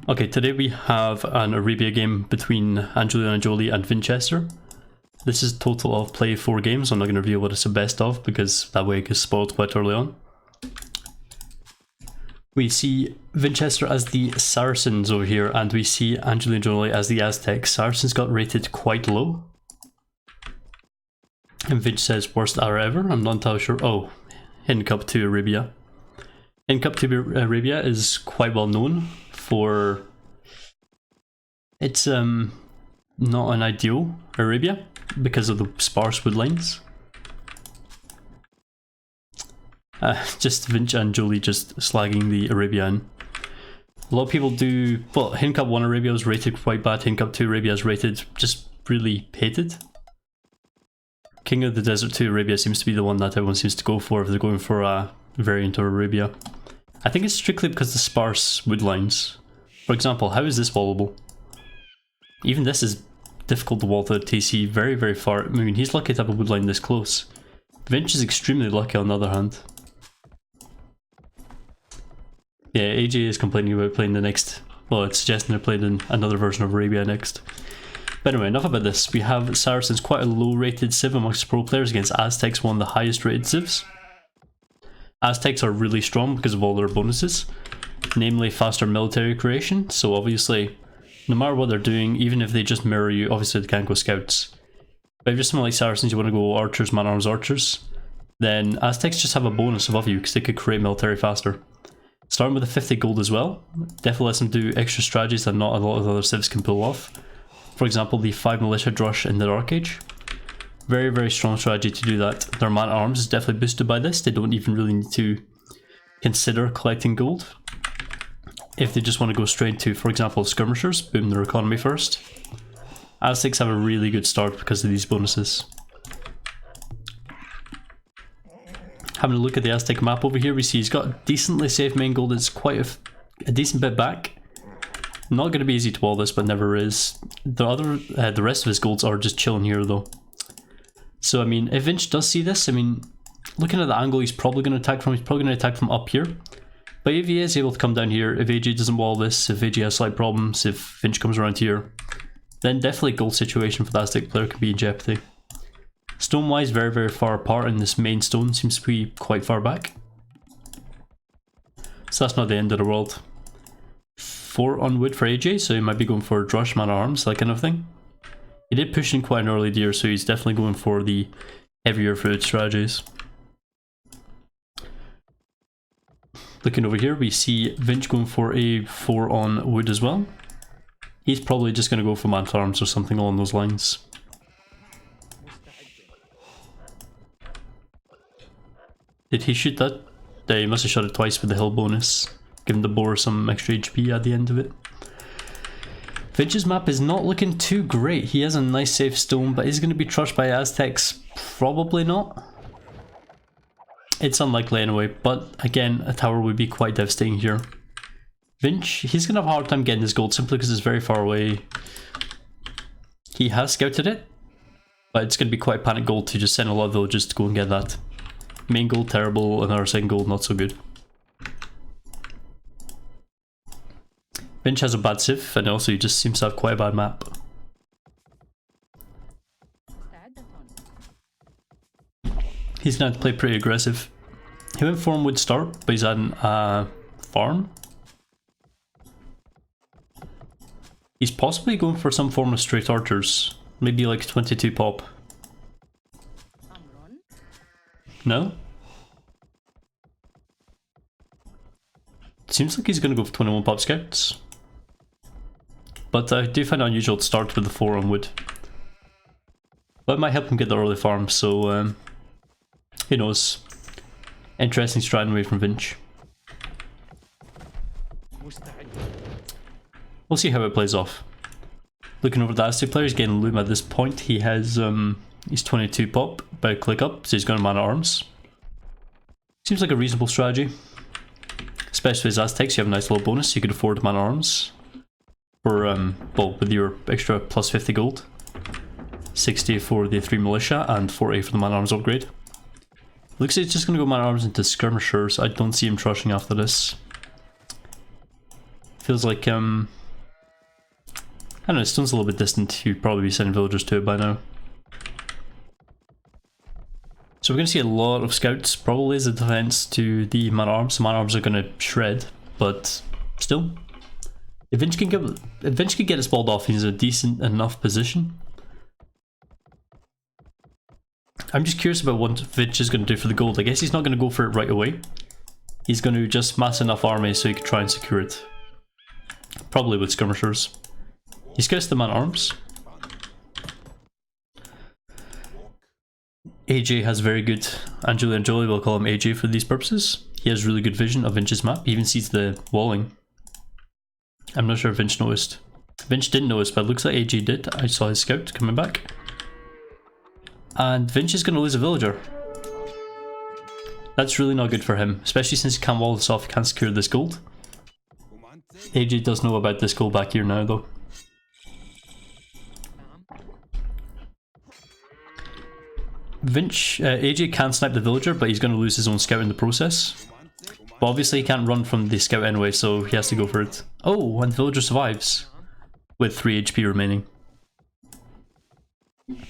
Okay, today we have an Arabia game between AngelinaJolie and Vinchester. This is a total of play 4 games. I'm not going to reveal what it's the best of because that way it gets spoiled quite early on. We see Vinchester as the Saracens over here, and we see AngelinaJolie as the Aztecs. Saracens got rated quite low. And Vinch says worst era ever. I'm not entirely sure. Oh, Hidden Cup to Arabia. Hidden Cup to Arabia is quite well known for it's not an ideal Arabia because of the sparse woodlines. Just Vinch and Jolie just slagging the Arabia in. A lot of people do, well, Hidden Cup 1 Arabia was rated quite bad, Hidden Cup 2 Arabia is rated just really hated. King of the Desert 2 Arabia seems to be the one that everyone seems to go for if they're going for a variant of Arabia. I think it's strictly because of the sparse woodlines. For example, how is this wallable? Even this is difficult to wall to TC very, very far. I mean, he's lucky to have a woodline this close. Vinch is extremely lucky on the other hand. Yeah, AJ is complaining about playing the next... Well, it's suggesting they're playing in another version of Arabia next. But anyway, enough about this. We have Saracens, quite a low rated civ amongst pro players, against Aztecs, one of the highest rated civs. Aztecs are really strong because of all their bonuses, namely faster military creation, so obviously no matter what they're doing, even if they just mirror you, obviously they can't go scouts. But if you're someone like Saracens, you want to go archers, man-arms archers, then Aztecs just have a bonus above you because they could create military faster. Starting with the 50 gold as well, definitely lets them do extra strategies that not a lot of other civs can pull off. For example, the 5 militia drush in the Dark Age. Very, very strong strategy to do that. Their man-at-arms is definitely boosted by this. They don't even really need to consider collecting gold. If they just want to go straight to, for example, skirmishers, boom their economy first. Aztecs have a really good start because of these bonuses. Having a look at the Aztec map over here, we see he's got decently safe main gold. It's quite a decent bit back. Not going to be easy to wall this, but never is. The rest of his golds are just chilling here though. So I mean, if Vinch does see this, I mean, looking at the angle he's probably going to attack from, he's probably going to attack from up here. But if he is able to come down here, if AJ doesn't wall this, if AJ has slight problems, if Vinch comes around here, then definitely gold situation for the Aztec player can be in jeopardy. Stone wise, very, very far apart, and this main stone seems to be quite far back. So that's not the end of the world. 4 on wood for AJ, so he might be going for drush, man-at-arms, that kind of thing. He did push in quite an early deer, so he's definitely going for the heavier food strategies. Looking over here, we see Vinch going for a 4 on wood as well. He's probably just going to go for man-at-arms or something along those lines. Did he shoot that? Yeah, he must have shot it twice with the hill bonus, giving the boar some extra HP at the end of it. Vinch's map is not looking too great. He has a nice safe stone, but is going to be trashed by Aztecs? Probably not. It's unlikely anyway, but again, a tower would be quite devastating here. Vinch, he's going to have a hard time getting his gold simply because it's very far away. He has scouted it, but it's going to be quite panic gold to just send a lot of villagers to go and get that. Main gold terrible, and our second gold not so good. Vinch has a bad civ, and also he just seems to have quite a bad map. He's going to play pretty aggressive. He went for him would start, but he's at a farm. He's possibly going for some form of straight archers, maybe like 22 pop. No? Seems like he's going to go for 21 pop scouts. But I do find it unusual to start with the 4 on wood. But it might help him get the early farm, so who knows. Interesting strat away from Vinch. We'll see how it plays off. Looking over the Aztec player, he's getting loom at this point. He has he's 22 pop by a click up, so he's going to man-at-arms. Seems like a reasonable strategy. Especially as Aztecs, you have a nice little bonus, you could afford man-at-arms. For, well, with your extra plus 50 gold. 60 for the 3 militia and 40 for the man-at-arms upgrade. Looks like he's just going to go man-at-arms into skirmishers. I don't see him trushing after this. Feels like, I don't know, Stone's a little bit distant. You'd probably be sending villagers to it by now. So we're going to see a lot of scouts, probably as a defense to the man-at-arms. The man-at-arms are going to shred, but still. If Vinch can get his walled off, he's in a decent enough position. I'm just curious about what Vinch is going to do for the gold. I guess he's not going to go for it right away. He's going to just mass enough army so he can try and secure it. Probably with skirmishers. He scouts the man-at-arms. AJ has very good, AngelinaJolie will call him AJ for these purposes. He has really good vision of Vinch's map. He even sees the walling. I'm not sure if Vinch noticed. Vinch didn't notice, but it looks like AJ did. I saw his scout coming back. And Vinch is going to lose a villager. That's really not good for him, especially since he can't wall this off, he can't secure this gold. AJ does know about this gold back here now though. AJ can snipe the villager, but he's going to lose his own scout in the process. But obviously he can't run from the scout anyway, so he has to go for it. Oh, and the villager survives. With 3 HP remaining.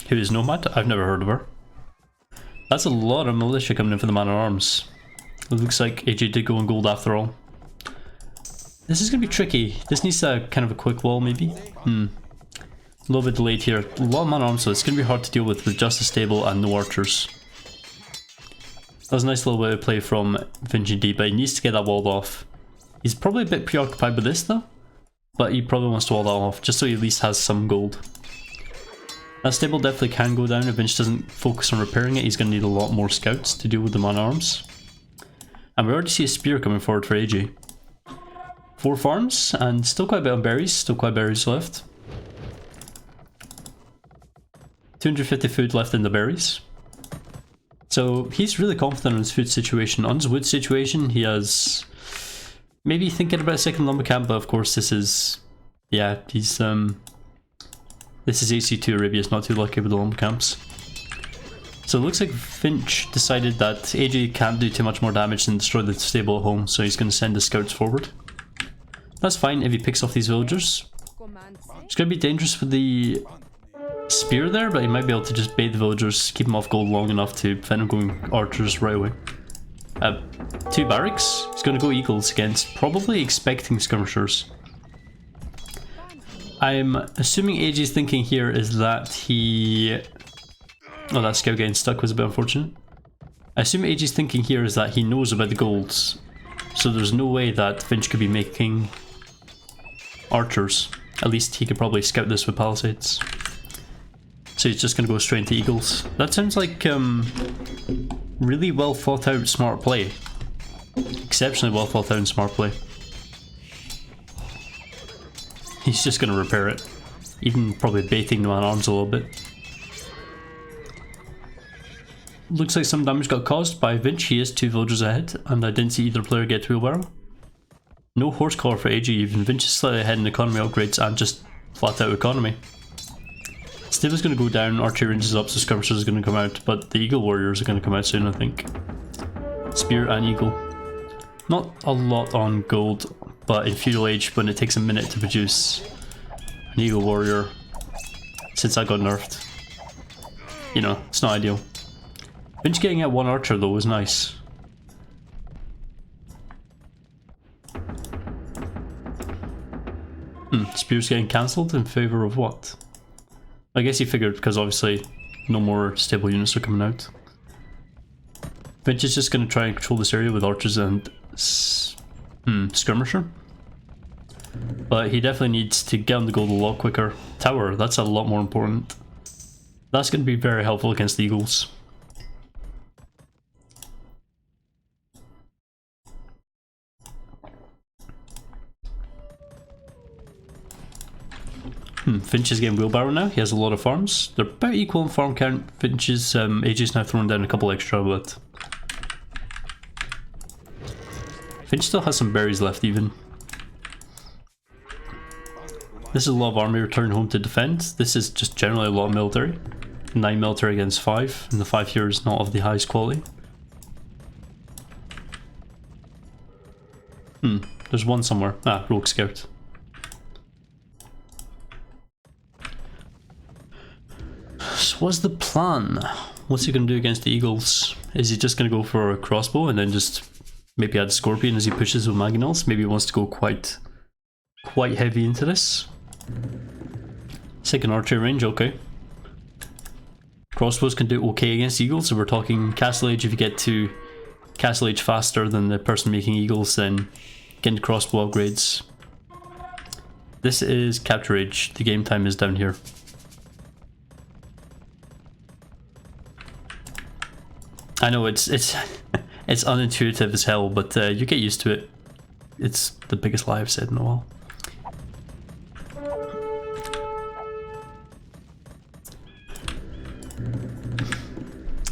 Who is Nomad? I've never heard of her. That's a lot of militia coming in for the man-at-arms. It looks like AJ did go on gold after all. This is going to be tricky. This needs a kind of a quick wall maybe. A little bit delayed here. A lot of man-at-arms, so it's going to be hard to deal with just a stable and no archers. That was a nice little bit of play from Vinch indeed, but he needs to get that walled off. He's probably a bit preoccupied with this though, but he probably wants to wall that off just so he at least has some gold. That stable definitely can go down if Vinch doesn't focus on repairing it. He's going to need a lot more scouts to deal with the man-at-arms. And we already see a spear coming forward for AJ. 4 farms and still quite a bit on berries, still quite berries left. 250 food left in the berries. So he's really confident on his food situation. On his wood situation, he has maybe thinking about a second lumber camp, but of course this is, yeah, he's this is AC2 Arabia, it's not too lucky with the lumber camps. So it looks like Vinch decided that AJ can't do too much more damage than destroy the stable at home, so he's going to send the scouts forward. That's fine if he picks off these villagers. It's going to be dangerous with the spear there, but he might be able to just bait the villagers, keep them off gold long enough to prevent them going archers right away. 2 barracks. He's going to go eagles against probably expecting skirmishers. I'm assuming AJ's thinking here is that he... Oh, that scout getting stuck was a bit unfortunate. I assume AJ's thinking here is that he knows about the golds, so there's no way that Vinch could be making archers. At least he could probably scout this with palisades. So he's just going to go straight into eagles. That sounds like really well thought out smart play. Exceptionally well thought out and smart play. He's just going to repair it. Even probably baiting the man-at-arms a little bit. Looks like some damage got caused by Vinch. He is 2 villagers ahead, and I didn't see either player get wheelbarrow. No horse collar for AJ even. Vinch is slightly ahead in economy upgrades and just flat out economy. Stable's going to go down, archery range is up, so skirmishers is going to come out, but the eagle warriors are going to come out soon, I think. Spear and eagle. Not a lot on gold, but in feudal age, when it takes a minute to produce an eagle warrior, since that got nerfed, you know, it's not ideal. Vinch getting out 1 archer though was nice. Spear's getting cancelled in favour of what? I guess he figured because obviously no more stable units are coming out. Vinch is just going to try and control this area with archers and skirmisher. But he definitely needs to get on the gold a lot quicker. Tower, that's a lot more important. That's going to be very helpful against the eagles. Finch is getting wheelbarrow now. He has a lot of farms. They're about equal in farm count. Finch's AJ's now throwing down a couple extra, but Finch still has some berries left even. This is a lot of army returning home to defend. This is just generally a lot of military. 9 military against 5, and the 5 here is not of the highest quality. There's one somewhere. Ah, Rogue Scout. So what's the plan? What's he going to do against the Eagles? Is he just going to go for a crossbow and then just maybe add Scorpion as he pushes with Mangonels? Maybe he wants to go quite heavy into this. Second archer range, okay. Crossbows can do okay against Eagles, so we're talking Castle Age. If you get to Castle Age faster than the person making Eagles, then get into crossbow upgrades. This is Capture Age. The game time is down here. I know it's it's unintuitive as hell, but you get used to it. It's the biggest lie I've said in a while.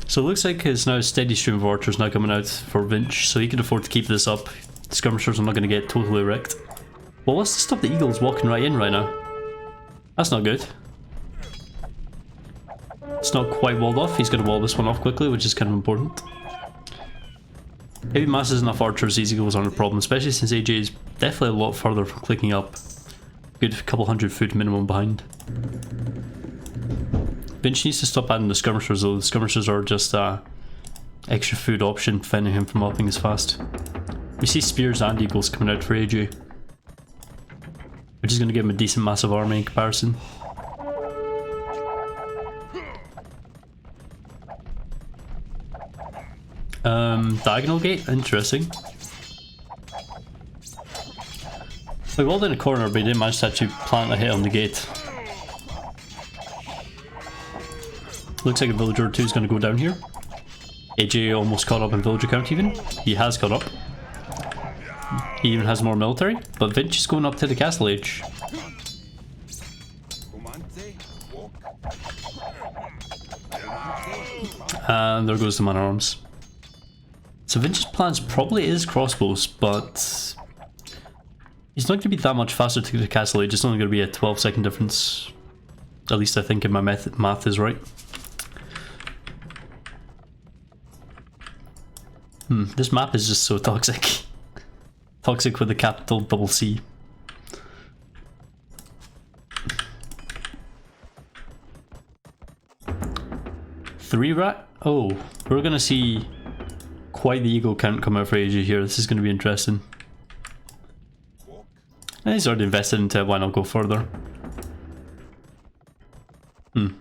So it looks like it's now a steady stream of archers now coming out for Vinch, so he can afford to keep this up. The skirmishers are not going to get totally wrecked. Well, what's to stop the Eagles walking right in right now? That's not good. It's not quite walled off. He's going to wall this one off quickly, which is kind of important. If he masses enough archers, these Eagles aren't a problem, especially since AJ is definitely a lot further from clicking up. Good couple hundred foot minimum behind. Vinch needs to stop adding the skirmishers though. The skirmishers are just extra food option, preventing him from upping as fast. We see spears and eagles coming out for AJ, which is going to give him a decent massive army in comparison. Diagonal gate, interesting. We walled in a corner, but he didn't manage to actually plant a hit on the gate. Looks like a villager or two is going to go down here. AJ almost caught up in villager count even. He has caught up. He even has more military, but Vinch is going up to the castle age. And there goes the man at arms. So Vinch's plans probably is crossbows, but he's not going to be that much faster to the castle age. It's only going to be a 12-second difference. At least I think if my math is right. This map is just so toxic. Toxic with a capital double C. Three rat? Oh, we're gonna see quite the eagle count come out for AJ here. This is gonna be interesting. And he's already invested into it, why not go further? He's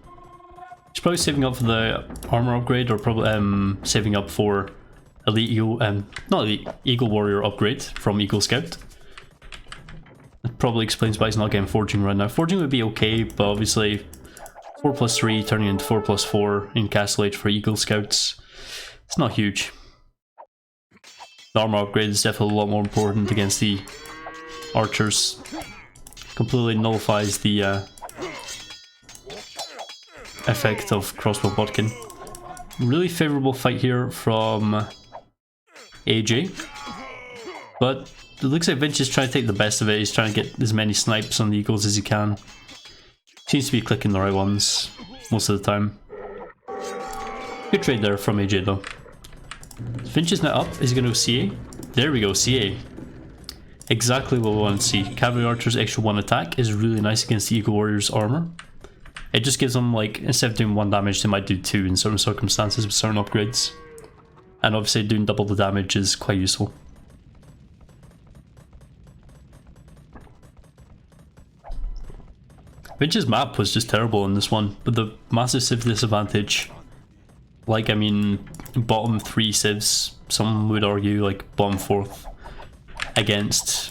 probably saving up for the armor upgrade, or probably saving up for elite eagle, not elite, eagle warrior upgrade from Eagle Scout. That probably explains why he's not getting forging right now. Forging would be okay, but obviously 4+3 turning into 4+4 in Castle Age for Eagle Scouts, it's not huge. The armor upgrade is definitely a lot more important against the archers. Completely nullifies the effect of crossbow bodkin. Really favourable fight here from AJ, but it looks like Vinch is trying to take the best of it. He's trying to get as many snipes on the eagles as he can. Seems to be clicking the right ones most of the time. Good trade there from AJ though. Vinch is now up. Is he going to go CA? There we go, CA. Exactly what we want to see. Cavalry Archer's extra 1 attack is really nice against the Eagle Warrior's armor. It just gives them, like, instead of doing 1 damage, they might do 2 in certain circumstances with certain upgrades. And obviously doing double the damage is quite useful. Vinch's map was just terrible in this one, with the massive civ disadvantage. Like, I mean, bottom 3 civs, some would argue, like, bottom 4th, against,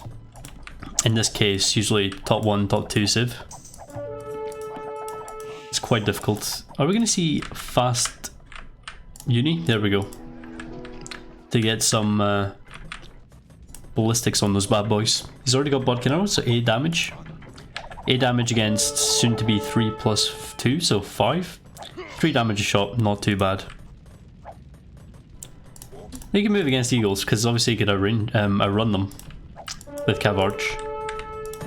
in this case, usually top 1, top 2 civ. It's quite difficult. Are we going to see fast uni? There we go. To get some ballistics on those bad boys. He's already got bodkin arrows, so 8 damage. 8 damage against soon to be 3+2, so 5. 3 damage a shot, not too bad. He can move against eagles because obviously he could outrun them with Cav Arch.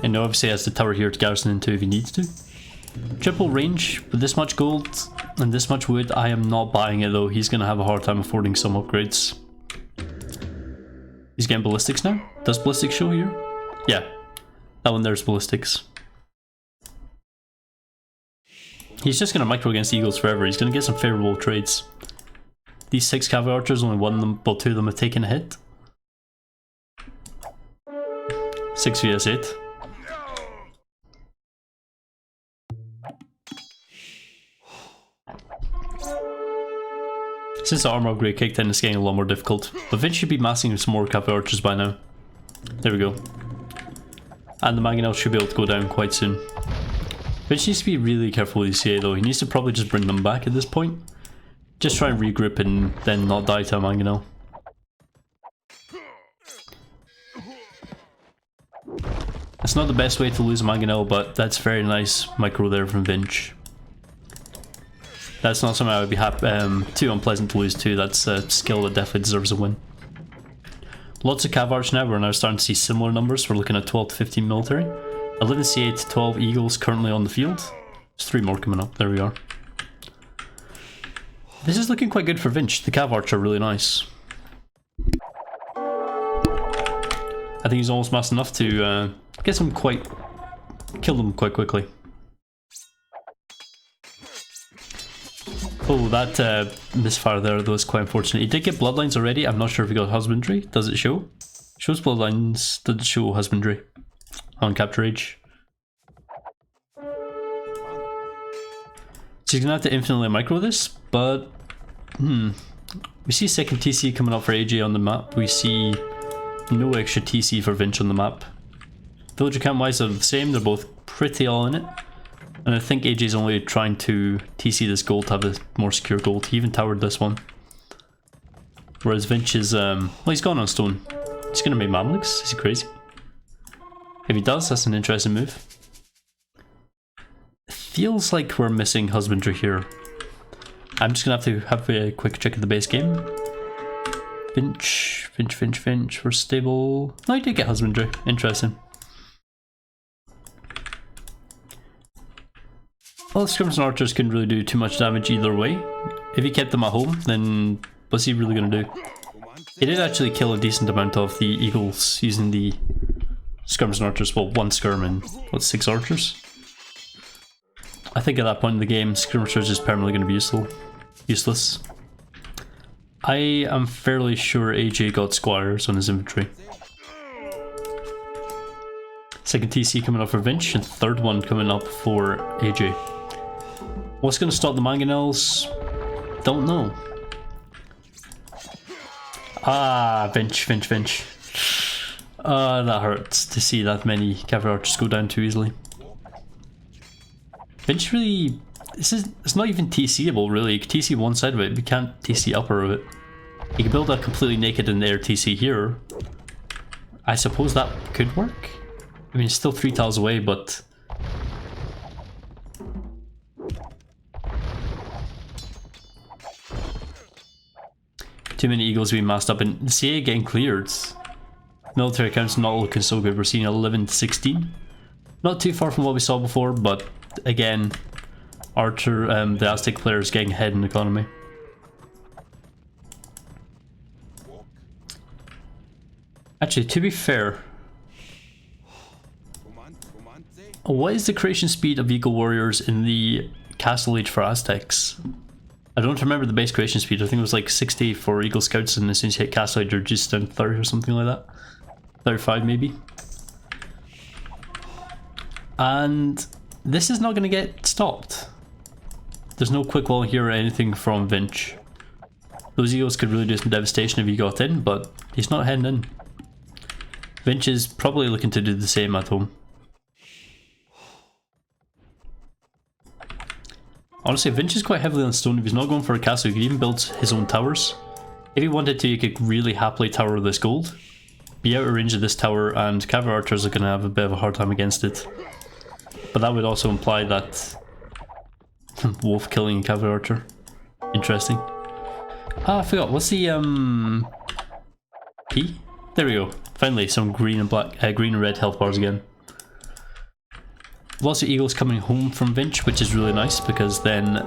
And obviously has the tower here to garrison into if he needs to. Triple range with this much gold and this much wood, I am not buying it though. He's going to have a hard time affording some upgrades. He's getting ballistics now. Does ballistics show here? Yeah, that one there's ballistics. He's just going to micro against Eagles forever. He's going to get some favourable trades. These 6 cavalry archers, only one of them, well 2 of them have taken a hit. 6 vs 8. Since the armor upgrade kicked in, it's getting a lot more difficult. But Vinch should be massing some more cavalry archers by now. There we go. And the mangonel should be able to go down quite soon. Vinch needs to be really careful with his CA though. He needs to probably just bring them back at this point. Just try and regroup and then not die to a mangonel. It's not the best way to lose a mangonel, but that's very nice micro there from Vinch. That's not something I would be too unpleasant to lose to. That's a skill that definitely deserves a win. Lots of cav arch now. We're now starting to see similar numbers. We're looking at 12 to 15 military. 11 C8, 12 eagles currently on the field. There's 3 more coming up. There we are. This is looking quite good for Vinch. The cav arch are really nice. I think he's almost massed enough to kill them quite quickly. Oh, that misfire there though is quite unfortunate. He did get bloodlines already. I'm not sure if he got husbandry. Does it show? Shows bloodlines. Does it show husbandry on capture age? So he's gonna have to infinitely micro this, but we see second TC coming up for AJ on the map. We see no extra TC for Vinch on the map. Villager count wise are the same. They're both pretty all in it. And I think AJ's only trying to TC this gold to have a more secure gold. He even towered this one. Whereas Vinch is, well, he's gone on stone. He's gonna make Mamluks? Is he crazy? If he does, that's an interesting move. It feels like we're missing husbandry here. I'm just gonna have a quick check of the base game. Vinch. We're stable. No, he did get husbandry. Interesting. Well, the skirmishers and archers couldn't really do too much damage either way. If he kept them at home, then what's he really going to do? He did actually kill a decent amount of the eagles using the skirmishers and archers. Well, 1 skirm and, what, 6 archers? I think at that point in the game, skirmishers is permanently going to be useless. I am fairly sure AJ got squires on his inventory. Second TC coming up for Vinch, and third one coming up for AJ. What's going to stop the mangonels? Don't know. Ah, Vinch. That hurts to see that many cavalry archers go down too easily. Vinch really... It's not even TCable really. You can TC one side of it, but you can't TC upper of it. You can build a completely naked in the air TC here. I suppose that could work. I mean, it's still 3 tiles away, but... Too many eagles being massed up, and the CA getting cleared. Military accounts not looking so good. We're seeing 11 to 16. Not too far from what we saw before, but again, Archer, the Aztec players getting ahead in economy. Actually, to be fair, what is the creation speed of Eagle Warriors in the Castle Age for Aztecs? I don't remember the base creation speed. I think it was like 60 for Eagle Scouts, and as soon as you hit Castle Age, you're just down 30 or something like that. 35 maybe. And this is not going to get stopped. There's no quick wall here or anything from Vinch. Those Eagles could really do some devastation if he got in, but he's not heading in. Vinch is probably looking to do the same at home. Honestly, Vinch is quite heavily on stone. If he's not going for a castle, he could even build his own towers. If he wanted to, he could really happily tower this gold, be out of range of this tower, and cavalry archers are going to have a bit of a hard time against it. But that would also imply that wolf killing a cavalry archer. Interesting. Ah, I forgot. What's the P? There we go. Finally, some green and black, green and red health bars again. Lots of eagles coming home from Vinch, which is really nice because then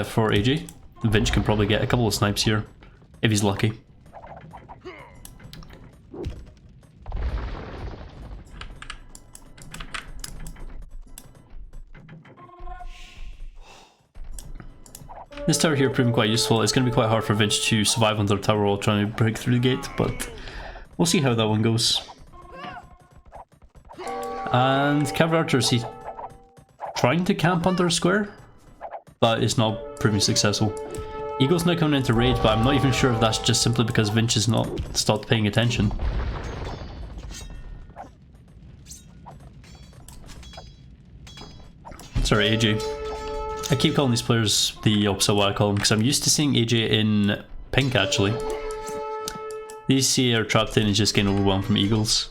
for AJ, Vinch can probably get a couple of snipes here if he's lucky. This tower here proving quite useful. It's going to be quite hard for Vinch to survive under the tower while trying to break through the gate, but we'll see how that one goes. And Cavalry Archers, he's trying to camp under a square, but it's not proving successful. Eagle's now coming into raid, but I'm not even sure if that's just simply because Vinch has not stopped paying attention. Sorry, AJ. I keep calling these players the opposite of what I call them because I'm used to seeing AJ in pink actually. These CA are trapped in and just getting overwhelmed from Eagles.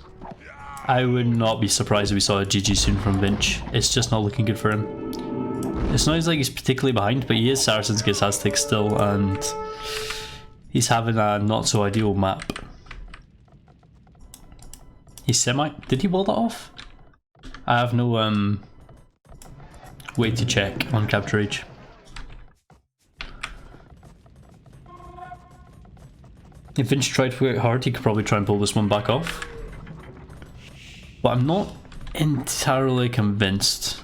I would not be surprised if we saw a GG soon from Vinch. It's just not looking good for him. It's not like he's particularly behind, but he is Saracens against Aztecs still, and he's having a not so ideal map. He's semi. Did he wall that off? I have no way to check on Capture Age. If Vinch tried to work hard, he could probably try and pull this one back off. But I'm not entirely convinced.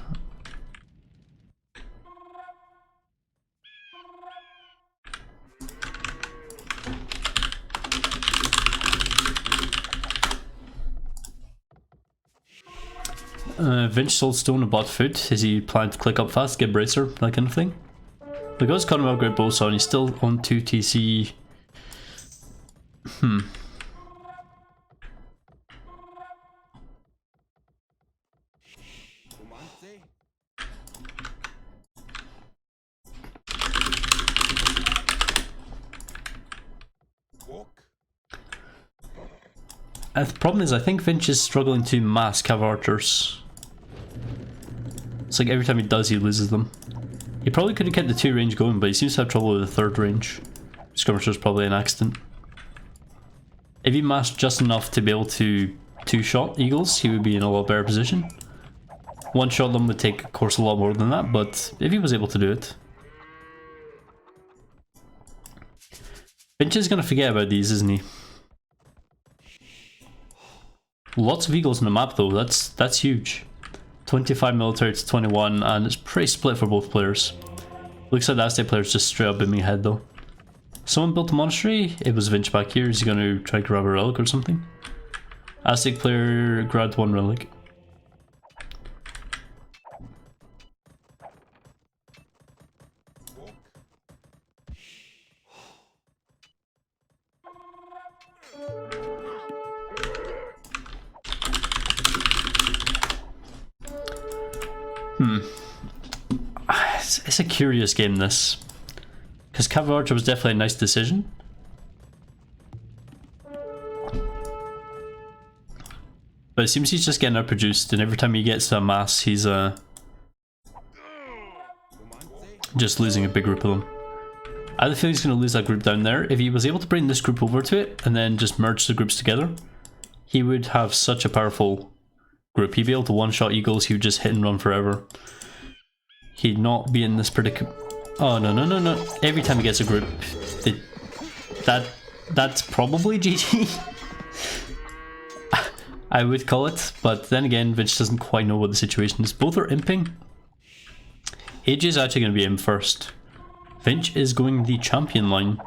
Vinch sold stone and bought food. Is he planning to click up fast, get bracer, that kind of thing? The guy's got him upgrade both, so he's still on 2 TC. The problem is I think Vinch is struggling to mass Cav Archers. It's like every time he does, he loses them. He probably could have kept the 2 range going, but he seems to have trouble with the 3rd range. Skirmisher's probably an accident. If he massed just enough to be able to 2-shot Eagles, he would be in a lot better position. 1-shot them would take, of course, a lot more than that, but if he was able to do it. Vinch is going to forget about these, isn't he? Lots of Eagles on the map though, that's huge. 25 military to 21, and it's pretty split for both players. Looks like the Aztec player's just straight up booming ahead though. Someone built a monastery, it was Vinch back here. Is he going to try to grab a relic or something? Aztec player grabbed 1 relic. It's a curious game, this. Because Cav Archer was definitely a nice decision. But it seems he's just getting outproduced, and every time he gets to a mass, he's just losing a big group of them. I have a feeling he's going to lose that group down there. If he was able to bring this group over to it, and then just merge the groups together, he would have such a powerful group. He'd be able to one-shot Eagles, he would just hit and run forever. He'd not be in this predicament. Oh, no, no, no, no. Every time he gets a group, that's probably GG. I would call it, but then again, Vinch doesn't quite know what the situation is. Both are imping. AJ is actually going to be imp first. Vinch is going the champion line.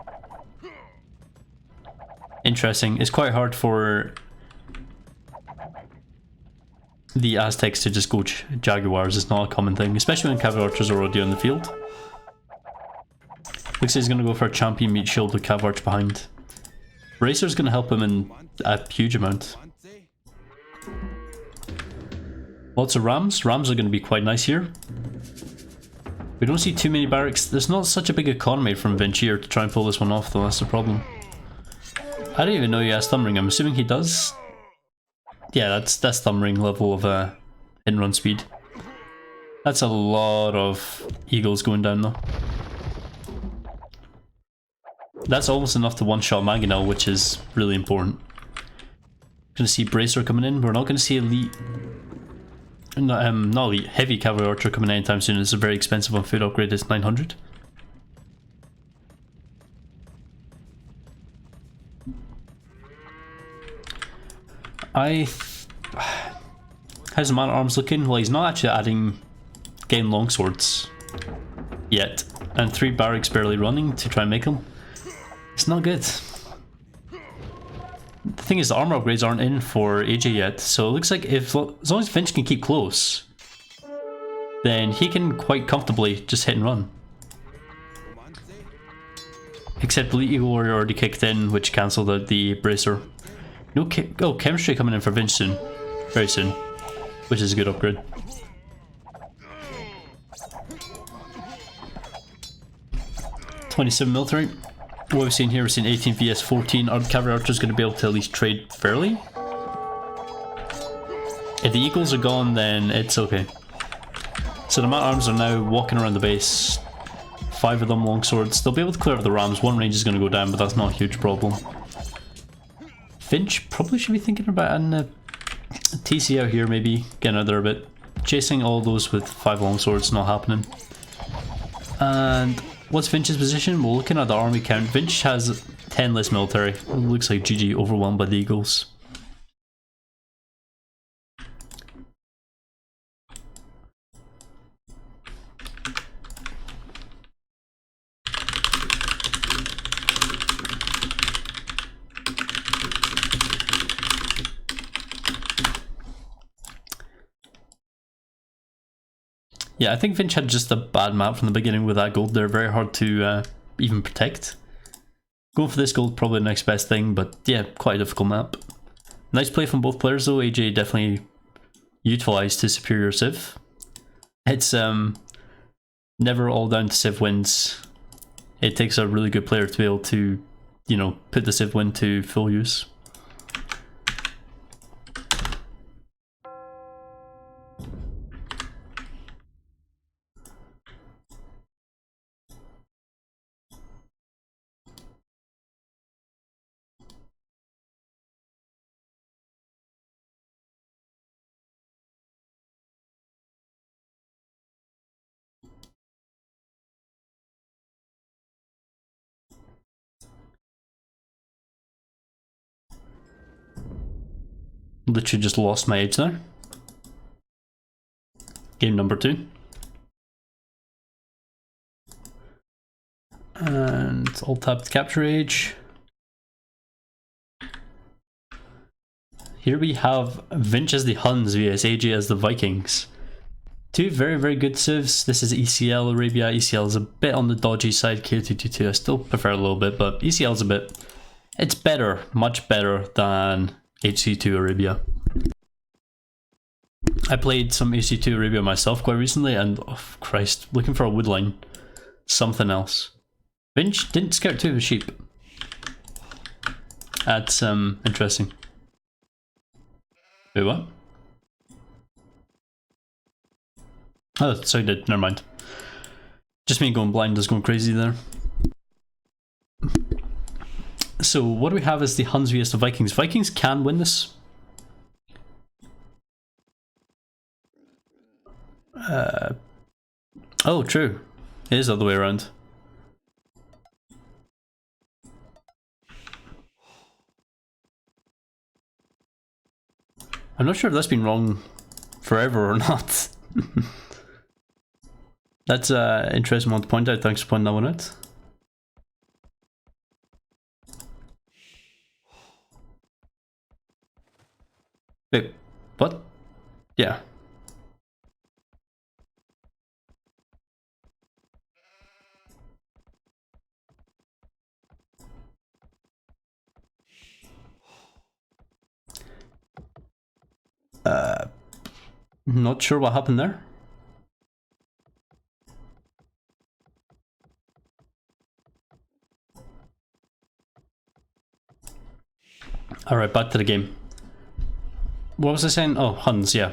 Interesting. It's quite hard for the Aztecs to just go Jaguars. It's not a common thing, especially when Cav Archers are already on the field. Looks like he's going to go for a champion meat shield with Cav Arch behind. Racer's going to help him in a huge amount. Lots of rams. Rams are going to be quite nice here. We don't see too many barracks. There's not such a big economy from Vinch here to try and pull this one off though, that's the problem. I don't even know he has thumb ring. I'm assuming he does. Yeah, that's thumb ring level of hit and run speed. That's a lot of Eagles going down though. That's almost enough to one-shot Mangonel, which is really important. Gonna see Bracer coming in. We're not gonna see elite. Not elite, heavy cavalry archer coming anytime soon. It's a very expensive on food upgrade. It's 900. How's the man at arms looking? Well, he's not actually getting longswords yet. and 3 barracks barely running to try and make them. It's not good. The thing is, the armor upgrades aren't in for AJ yet, so it looks like as long as Vinch can keep close, then he can quite comfortably just hit and run. Except Elite Eagle Warrior already kicked in, which cancelled out the bracer. No chemistry coming in for Vinch soon. Very soon. Which is a good upgrade. (27 military). What we've seen here, we've seen 18 vs 14. Our cavalry archers going to be able to at least trade fairly. If the eagles are gone, then it's okay. So the man-at-arms are now walking around the base. 5 of them longswords. They'll be able to clear out the rams. 1 range is going to go down, but that's not a huge problem. Finch probably should be thinking about adding a TC out here, maybe getting out there a bit. Chasing all those with 5 longswords, not happening. And what's Finch's position? Well, looking at the army count, Finch has 10 less military. It looks like GG, overwhelmed by the eagles. Yeah, I think Finch had just a bad map from the beginning with that gold. They're very hard to even protect. Going for this gold, probably the next best thing, but yeah, quite a difficult map. Nice play from both players though. AJ definitely utilised his superior civ. It's never all down to civ wins. It takes a really good player to be able to, you know, put the civ win to full use. Literally just lost my age there. Game number 2. And alt tab to capture age. Here we have Vinch as the Huns vs AJ as the Vikings. 2 very, very good civs. This is ECL Arabia. ECL is a bit on the dodgy side. K222 I still prefer a little bit, but ECL is a bit... It's better, much better than HC2 Arabia. I played some HC2 Arabia myself quite recently and, oh Christ, looking for a wood line. Something else. Vinch didn't scout 2 of his sheep. That's interesting. Wait, what? Oh, sorry, did. Never mind. Just me going blind is going crazy there. So what do we have as the Huns vs the Vikings? Vikings can win this. Oh, true. It is the other way around. I'm not sure if that's been wrong forever or not. That's an interesting one to point out. Thanks for pointing that one out. Wait, what? Yeah. Not sure what happened there. Alright, back to the game. What was I saying? Oh, Huns, yeah.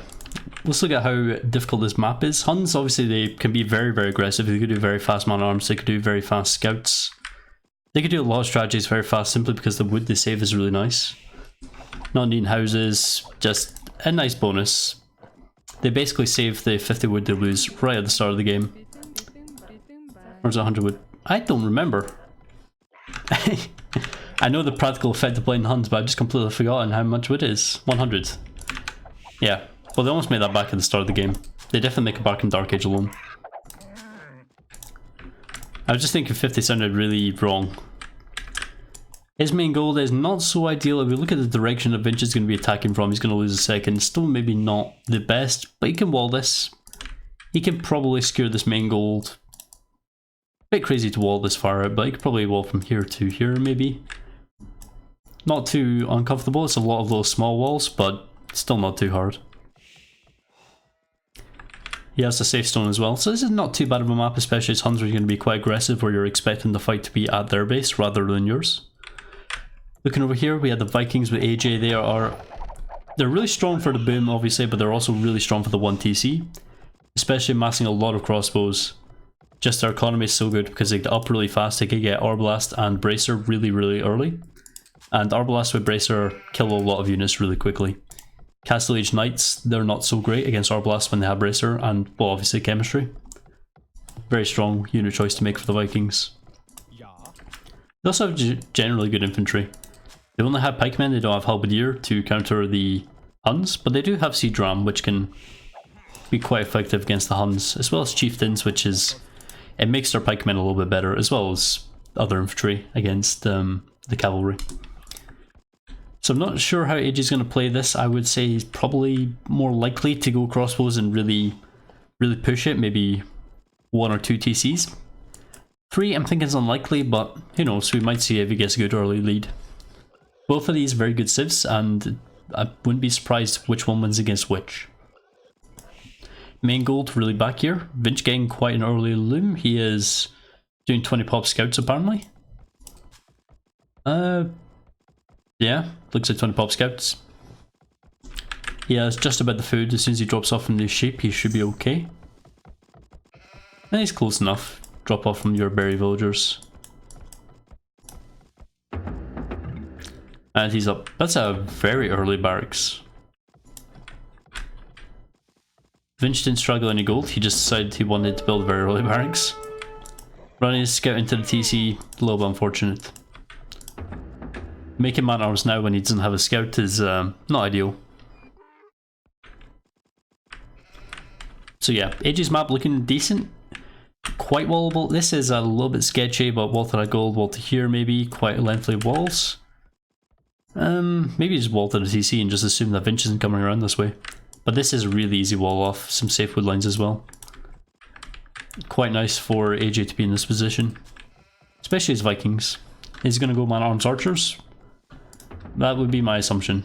Let's look at how difficult this map is. Huns, obviously, they can be very, very aggressive. They could do very fast man-at-arms. They could do very fast scouts. They could do a lot of strategies very fast simply because the wood they save is really nice. Not needing houses, just a nice bonus. They basically save the 50 wood they lose right at the start of the game. Where's 100 wood? I don't remember. I know the practical effect of playing Huns, but I've just completely forgotten how much wood is. 100. Yeah. Well, they almost made that back at the start of the game. They definitely make it back in Dark Age alone. I was just thinking 50 sounded really wrong. His main goal is not so ideal. If we look at the direction that Vinch is going to be attacking from, he's going to lose a second. Still maybe not the best, but he can wall this. He can probably secure this main gold. Bit crazy to wall this far out, but he could probably wall from here to here maybe. Not too uncomfortable. It's a lot of those small walls, but still not too hard. He has a safe stone as well, so this is not too bad of a map, especially as Huns are going to be quite aggressive where you're expecting the fight to be at their base rather than yours. Looking over here, we have the Vikings with AJ. They're really strong for the boom, obviously, but they're also really strong for the 1TC, especially amassing a lot of crossbows. Just their economy is so good because they get up really fast. They can get Arbalast and Bracer really early, and Arbalast with Bracer kill a lot of units really quickly. Castle Age Knights, they're not so great against Arbalast when they have Bracer and, well, obviously Chemistry. Very strong unit choice to make for the Vikings. They also have generally good infantry. They only have pikemen, they don't have halberdier to counter the Huns, but they do have Siege Ram, which can be quite effective against the Huns, as well as Chieftains, which is, it makes their pikemen a little bit better, as well as other infantry against the cavalry. So I'm not sure how AJ is going to play this. I would say he's probably more likely to go crossbows and really push it, maybe 1 or 2 TCs. 3 I'm thinking is unlikely, but who knows, we might see if he gets a good early lead. Both of these very good civs, and I wouldn't be surprised which one wins against which. Main gold really back here. Vinch getting quite an early loom. He is doing 20 pop scouts apparently. Yeah, looks like 20 pop scouts. He has just about the food. As soon as he drops off from the sheep, he should be okay. And he's close enough. Drop off from your berry villagers. And he's up. That's a very early barracks. Vinch didn't struggle any gold. He just decided he wanted to build very early barracks. Running his scout into the TC, a little bit unfortunate. Making man-at-arms now when he doesn't have a scout is not ideal. So yeah, AJ's map looking decent. Quite wallable. This is a little bit sketchy, but wall to that gold, wall to here maybe. Quite lengthy walls. Maybe just wall to the TC and just assume that Vinch isn't coming around this way. But this is a really easy wall off. Some safe wood lines as well. Quite nice for AJ to be in this position. Especially his Vikings. He's going to go man-at-arms archers. That would be my assumption.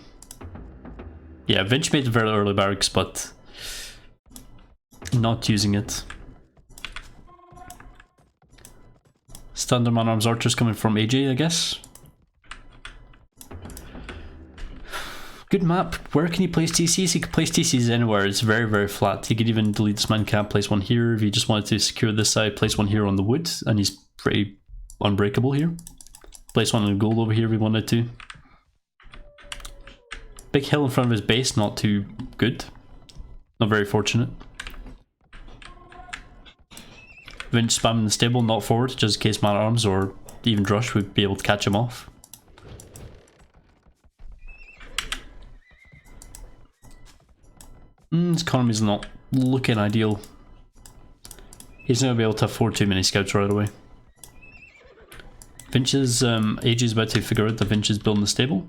Yeah, Vinch made a very early barracks, but not using it. Standard man-at-arms archers coming from AJ, I guess. Good map. Where can he place TCs? He can place TCs anywhere. It's very flat. He could even delete this man camp, place one here. If he just wanted to secure this side, place one here on the wood, and he's pretty unbreakable here. Place one on the gold over here if he wanted to. Big hill in front of his base, not too good. Not very fortunate. Vinch spamming the stable, not forward, just in case man-at-arms or even Drush would be able to catch him off. His economy's not looking ideal. He's not going to be able to afford too many scouts right away. Vinch's AJ is about to figure out that Vinch is building the stable.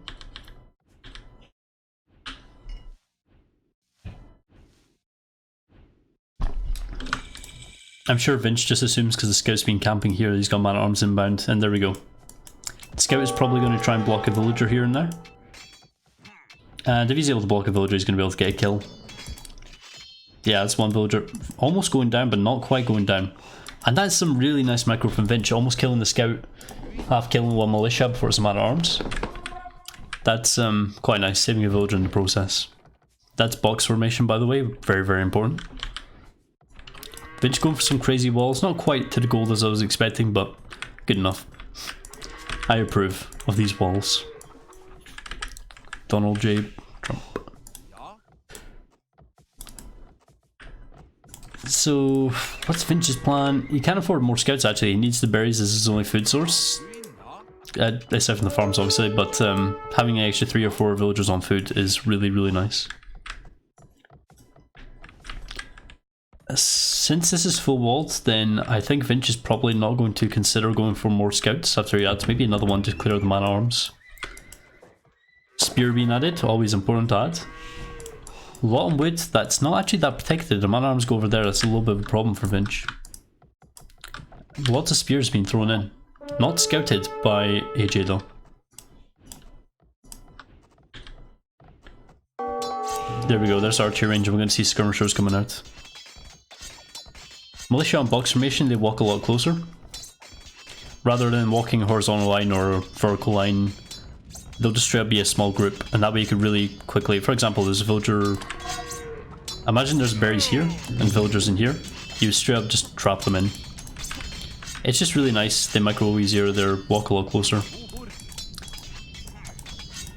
I'm sure Vinch just assumes because the scout's been camping here he's got man-at-arms inbound, and there we go. The scout is probably going to try and block a villager here and there. And if he's able to block a villager, he's going to be able to get a kill. Yeah, that's one villager almost going down, but not quite going down. And that's some really nice micro from Vinch, almost killing the scout, half killing one militia before it's a man-at-arms. That's quite nice, saving a villager in the process. That's box formation, by the way, very important. Vinch going for some crazy walls, not quite to the gold as I was expecting, but good enough. I approve of these walls. Donald J. Trump. So, what's Vinch's plan? He can't afford more scouts actually, he needs the berries as his only food source. Aside from the farms obviously, but having an extra 3 or 4 villagers on food is really nice. since this is full walled, then I think Vinch is probably not going to consider going for more scouts after he adds maybe another one to clear the man-at-arms. Spear being added, always important to add. Lot on wood, that's not actually that protected. The man-at-arms go over there, that's a little bit of a problem for Vinch. Lots of spears being thrown in. Not scouted by AJ though. There we go, there's archery range and we're going to see skirmishers coming out. Militia on box formation, they walk a lot closer. Rather than walking a horizontal line or a vertical line, they'll just straight up be a small group, and that way you could really quickly, for example, there's a villager, imagine there's berries here and villagers in here, you straight up just trap them in. It's just really nice, they micro easier, they walk a lot closer.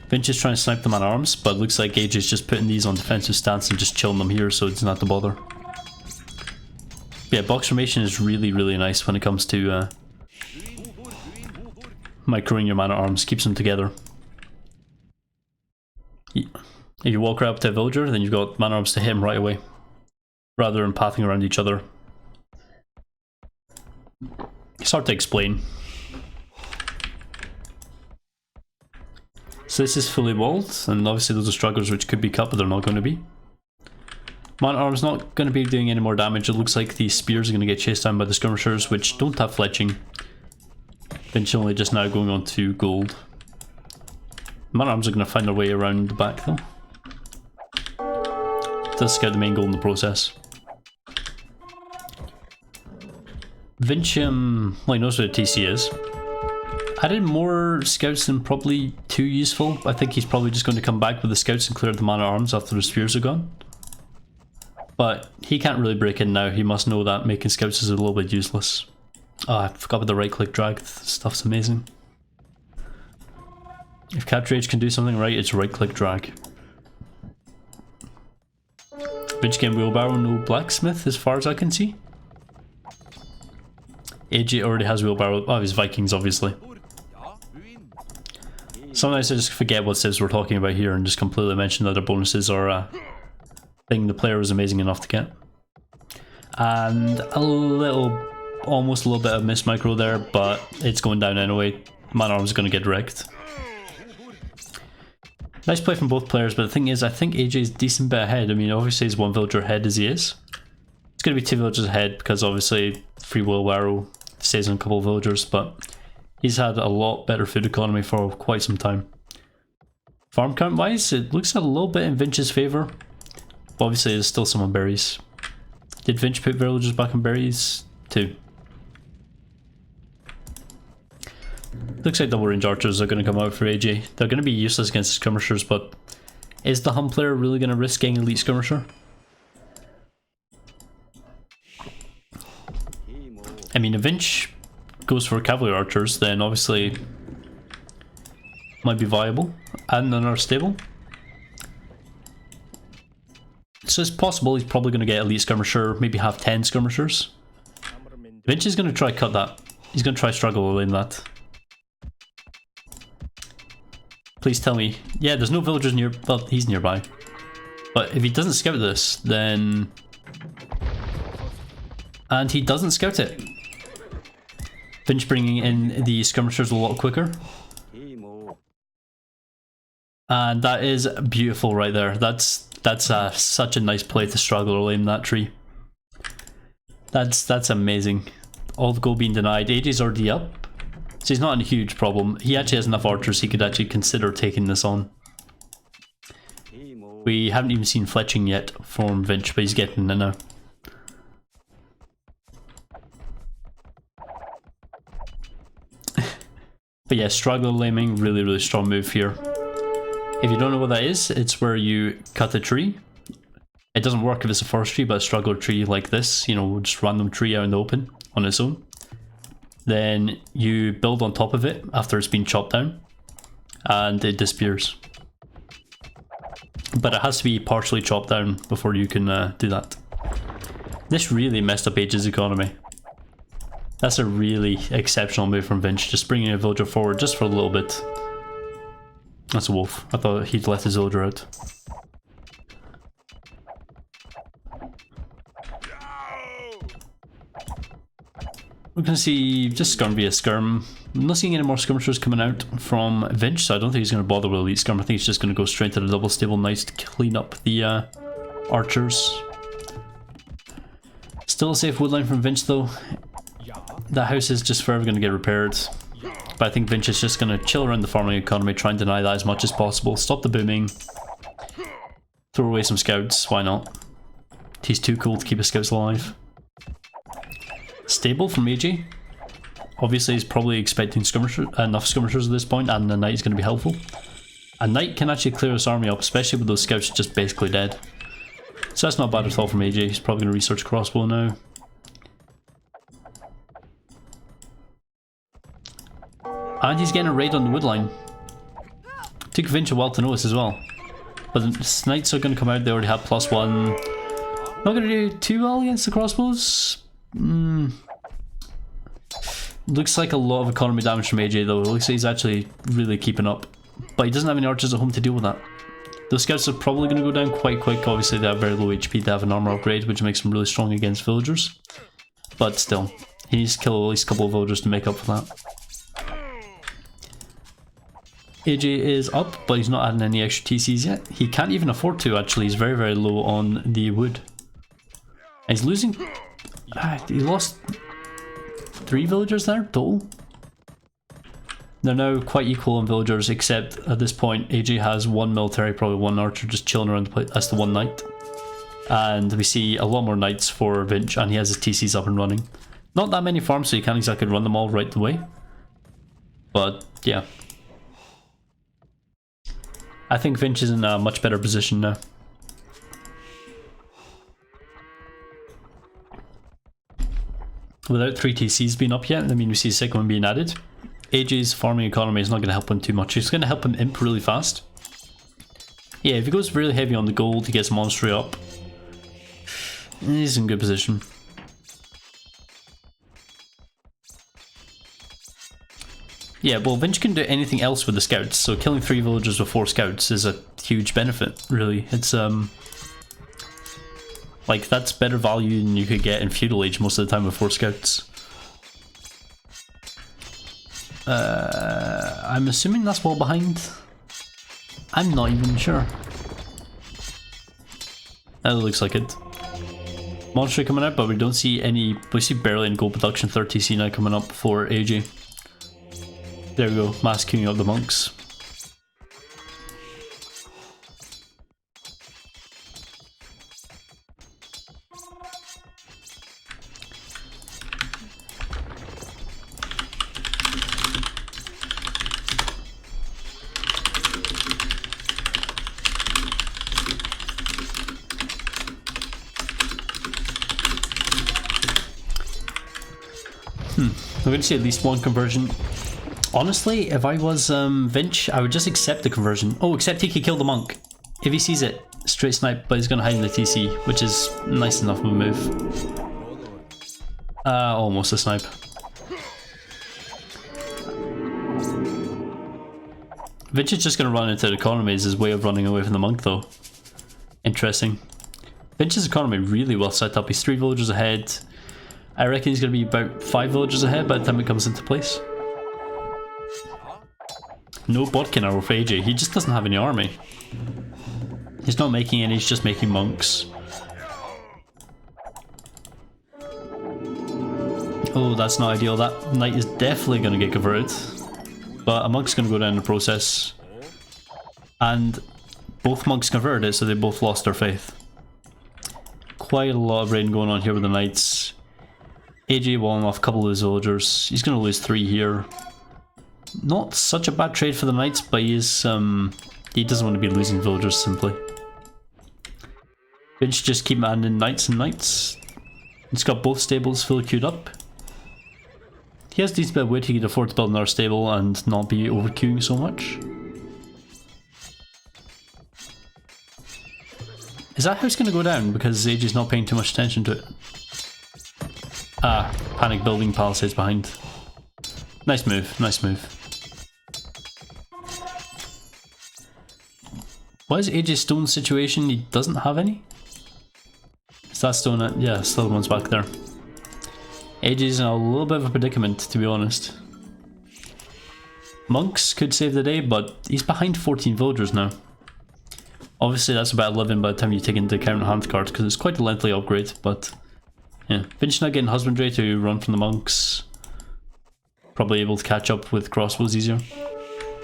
Vinch is trying to snipe them on arms, but it looks like AJ is just putting these on defensive stance and just chilling them here so it's not to bother. Yeah, box formation is really, really nice when it comes to microing your man-at-arms, keeps them together. If you walk right up to a villager, then you've got man-at-arms to hit him right away, rather than pathing around each other. It's hard to explain. So this is fully walled, and obviously those are stragglers which could be cut, but they're not going to be. Man-at-arms not going to be doing any more damage. It looks like these spears are going to get chased down by the skirmishers, which don't have fletching. Vinch only just now going on to gold. Man-at-arms are going to find their way around the back though. Does scout the main goal in the process. Vinch, well, he knows what a TC is. Added more scouts than probably too useful. I think he's probably just going to come back with the scouts and clear the man-at-arms after the spears are gone. But he can't really break in now. He must know that making scouts is a little bit useless. Oh, I forgot about the right-click drag. This stuff's amazing. If Capture Age can do something right, it's right-click drag. Vinch game wheelbarrow, no blacksmith as far as I can see. AJ already has wheelbarrow. Oh, he's Vikings, obviously. Sometimes I just forget what civs we're talking about here and just completely mention that their bonuses are a thing the player is amazing enough to get. And a little, almost a little bit of miss micro there, but it's going down anyway. Man-at-arms is going to get wrecked. Nice play from both players, but the thing is, I think AJ is a decent bit ahead. I mean, obviously he's one villager ahead as he is. It's going to be two villagers ahead because obviously free wheelbarrow stays on a couple of villagers, but he's had a lot better food economy for quite some time. Farm count wise, it looks a little bit in Vinch's favour, but obviously there's still some on berries. Did Vinch put villagers back on berries? 2. Looks like double range archers are going to come out for AJ. They're going to be useless against skirmishers, but is the hum player really going to risk getting elite skirmisher? I mean, if Vinch goes for cavalry archers, then obviously might be viable. And another stable. So it's possible he's probably going to get elite skirmisher, maybe have 10 skirmishers. Vinch is going to try cut that. He's going to try struggle in that. Please tell me. Yeah, there's no villagers near. Well, he's nearby. But if he doesn't scout this, then. And he doesn't scout it. Vinch bringing in the skirmishers a lot quicker. And that is beautiful right there. That's such a nice play to struggle or lame that tree. That's amazing. All the gold being denied. AJ's already up, so he's not in a huge problem. He actually has enough archers he could actually consider taking this on. We haven't even seen fletching yet from Vinch, but he's getting it now. But yeah, struggle laming, really, really strong move here. If you don't know what that is, it's where you cut a tree. It doesn't work if it's a forest tree, but a struggler tree like this, you know, just random tree out in the open on its own. Then you build on top of it after it's been chopped down, and it disappears. But it has to be partially chopped down before you can do that. This really messed up Age's economy. That's a really exceptional move from Vinch, just bringing a villager forward just for a little bit. That's a wolf. I thought he'd let his villager out. We're going to see just going to be a skirm. I'm not seeing any more skirmishers coming out from Vinch, so I don't think he's going to bother with elite skirm. I think he's just going to go straight to the double stable knights to clean up the archers. Still a safe woodline from Vinch though. That house is just forever going to get repaired. But I think Vinch is just going to chill around the farming economy, try and deny that as much as possible. Stop the booming. Throw away some scouts, why not? He's too cool to keep his scouts alive. Stable from AJ. Obviously he's probably expecting enough skirmishers at this point, and the knight is going to be helpful. A knight can actually clear his army up, especially with those scouts just basically dead. So that's not bad at all from AJ. He's probably going to research crossbow now. And he's getting a raid on the woodline. Took Vinch a while to notice as well. But the knights are going to come out, they already have +1. Not going to do too well against the crossbows. Looks like a lot of economy damage from AJ though. It looks like he's actually really keeping up. But he doesn't have any archers at home to deal with that. Those scouts are probably going to go down quite quick. Obviously they have very low HP, they have an armor upgrade, which makes them really strong against villagers. But still, he needs to kill at least a couple of villagers to make up for that. AJ is up, but he's not adding any extra TCs yet. He can't even afford to actually, he's very, very low on the wood. And he's losing... he lost 3 villagers there, total. They're now quite equal on villagers, except at this point AJ has 1 military, probably 1 archer just chilling around the place. That's the 1 knight. And we see a lot more knights for Vinch, and he has his TCs up and running. Not that many farms, so you can't exactly run them all right away. But yeah. I think Vinch is in a much better position now. Without 3 TCs being up yet, I mean we see a second one being added. AJ's farming economy is not going to help him too much. It's going to help him imp really fast. Yeah, if he goes really heavy on the gold, he gets Monastery up. He's in good position. Yeah, well, Vinch can do anything else with the scouts, so killing 3 villagers with 4 scouts is a huge benefit, really. It's, like, that's better value than you could get in Feudal Age most of the time with 4 scouts. I'm assuming that's well behind. I'm not even sure. That looks like it. Monastery coming out, but we don't see any... We see barely any gold production. 30C now coming up for AJ. There we go, mass queuing up the monks. We're going to see at least 1 conversion. Honestly, if I was Vinch, I would just accept the conversion. Oh, except he could kill the monk. If he sees it, straight snipe, but he's going to hide in the TC, which is nice enough of a move. Almost a snipe. Vinch is just going to run into the economy as his way of running away from the monk though. Interesting. Vinch's economy really well set up. He's 3 villagers ahead. I reckon he's going to be about 5 villagers ahead by the time it comes into place. No bodkin arrow for AJ, he just doesn't have any army. He's not making any, he's just making monks. Oh, that's not ideal. That knight is definitely going to get converted. But a monk's going to go down in the process. And both monks converted it, so they both lost their faith. Quite a lot of raiding going on here with the knights. AJ walling off a couple of his villagers. He's going to lose 3 here. Not such a bad trade for the knights, but he is, he doesn't want to be losing villagers simply. Vinch just keep adding knights and knights. He's got both stables fully queued up. He has a decent bit of wood, he could afford to build another stable and not be overqueuing so much. Is that house going to go down because AJ's not paying too much attention to it? Ah, panic building palisades behind. Nice move, nice move. What is AJ's stone situation? He doesn't have any? Is that stone? Yeah, still the one's back there. AJ's in a little bit of a predicament, to be honest. Monks could save the day, but he's behind 14 villagers now. Obviously that's about 11 by the time you take into account hand cards, because it's quite a lengthy upgrade, but yeah. Vinch now getting husbandry to run from the monks. Probably able to catch up with crossbows easier.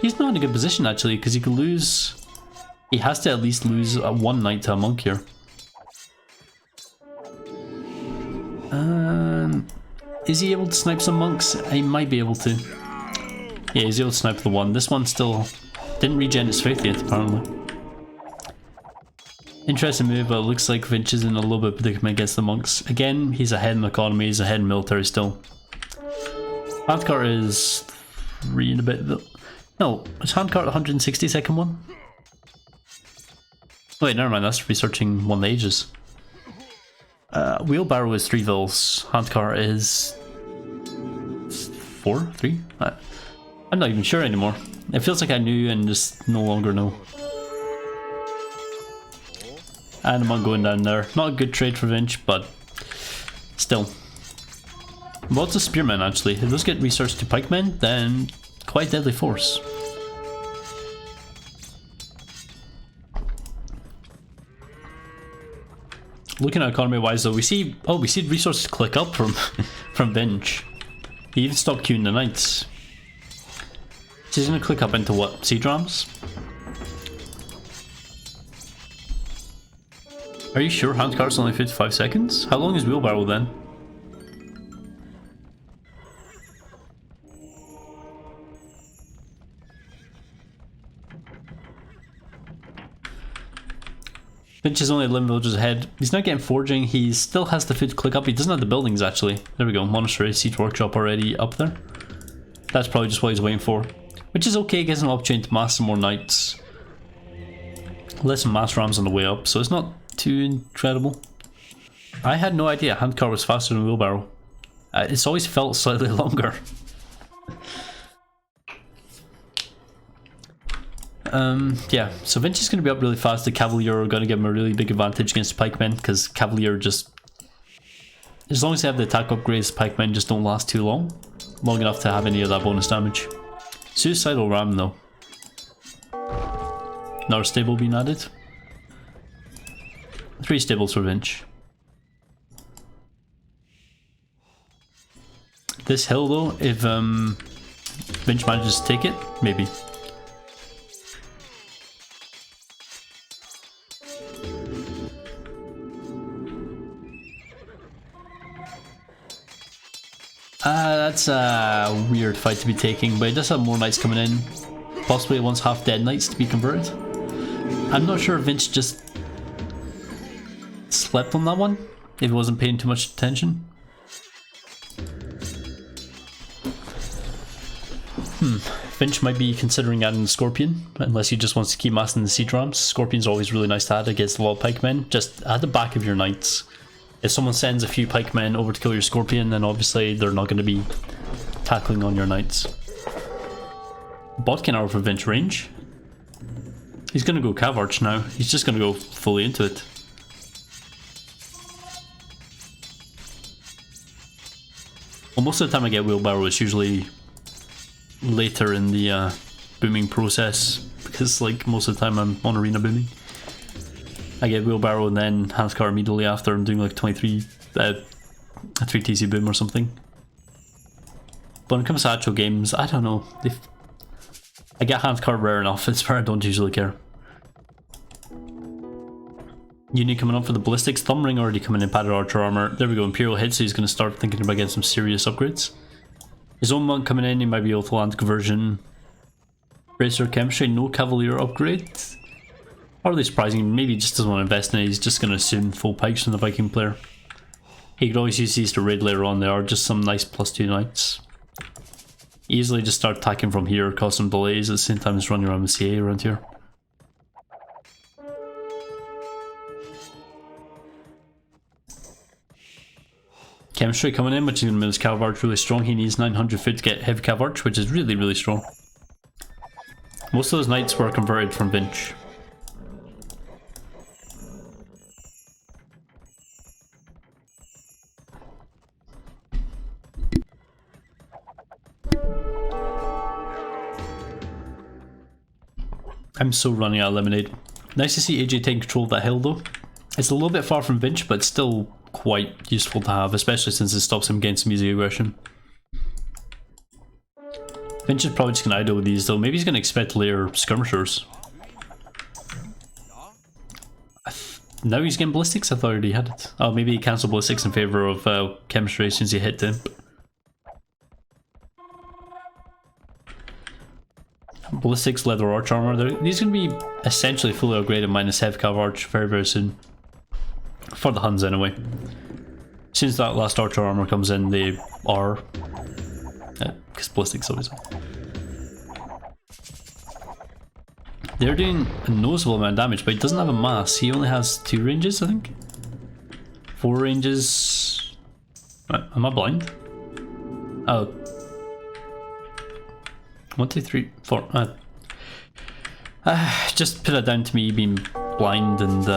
He's not in a good position actually, because he could lose... He has to at least lose one knight to a monk here. Is he able to snipe some monks? He might be able to. Yeah, he's able to snipe the one. This one still didn't regen its faith yet, apparently. Interesting move, but it looks like Vinch is in a little bit of predicament against the monks. Again, he's ahead in economy, he's ahead in military still. Handcart is 3 and a bit though. No, is Handcart the 162nd one? Wait, never mind, that's researching one of the ages. Wheelbarrow is 3 vills, Handcart is 4? 3? I'm not even sure anymore. It feels like I knew and just no longer know. And I'm not going down there. Not a good trade for Vinch, but still. What's a spearman actually? If those get researched to pikemen, then quite deadly force. Looking at economy wise though, we see resources click up from from Vinch. He even stopped queuing the knights. So he's gonna click up into what? Siege rams? Are you sure handcart's only 55 seconds? How long is wheelbarrow then? Vinch is only 11 villages ahead. He's not getting forging. He still has the food to click up. He doesn't have the buildings actually. There we go. Monastery, siege workshop already up there. That's probably just what he's waiting for. Which is okay. Gives him an opportunity to mass some more knights. Less mass rams on the way up, so it's not too incredible. I had no idea handcart was faster than wheelbarrow. It's always felt slightly longer. Yeah, so Vinch is going to be up really fast. The Cavalier are going to give him a really big advantage against Pikemen, because Cavalier just... As long as they have the attack upgrades, Pikemen just don't last too long. Long enough to have any of that bonus damage. Suicidal Ram though. Another stable being added. 3 stables for Vinch. This hill though, if Vinch manages to take it, maybe. That's a weird fight to be taking, but it does have more knights coming in. Possibly it wants half dead knights to be converted. I'm not sure if Vinch just slept on that one, if he wasn't paying too much attention. Vinch might be considering adding the Scorpion, unless he just wants to keep massing the siege rams. Scorpion's always really nice to add against a lot of pikemen, just at the back of your knights. If someone sends a few pikemen over to kill your Scorpion, then obviously they're not going to be tackling on your knights. Bodkin arrow for Vinch range. He's going to go Cav Arch now. He's just going to go fully into it. Well, most of the time I get wheelbarrow, it's usually later in the booming process, because like most of the time I'm on arena booming. I get wheelbarrow and then handcart immediately after. I'm doing like 23 a 3 TC boom or something. But when it comes to actual games, I don't know. If I get handcart rare enough, it's where I don't usually care. Unit coming up for the ballistics. Thumbring already coming in padded archer armor. There we go, Imperial hit, so he's going to start thinking about getting some serious upgrades. His own monk coming in, he might be able to land conversion. Racer chemistry, no cavalier upgrade. Hardly surprising, maybe he just doesn't want to invest in it. He's just going to assume full pikes from the Viking player. He could always use these to raid later on. They are just some nice +2 knights. Easily just start attacking from here, cause some delays at the same time as running around with CA around here. Chemistry coming in, which is going to make his Cav Arch really strong. He needs 900 foot to get heavy Cav Arch, which is really, really strong. Most of those knights were converted from Vinch. I'm so running out of lemonade. Nice to see AJ taking control of that hill though. It's a little bit far from Vinch, but still quite useful to have, especially since it stops him getting some easy aggression. Vinch is probably just going to idle with these though. Maybe he's going to expect later skirmishers. Now he's getting ballistics? I thought he already had it. Oh, maybe he cancelled ballistics in favour of chemistry since he hit him. Ballistics, leather arch armor. These are going to be essentially fully upgraded minus heavy cav arch very soon. For the Huns anyway. Since that last archer armor comes in, they are. Because ballistics obviously. They're doing a noticeable amount of damage, but he doesn't have a mass. He only has 2 ranges, I think. 4 ranges. Am I blind? Oh. 1, 2, 3, 4. Just put it down to me being blind and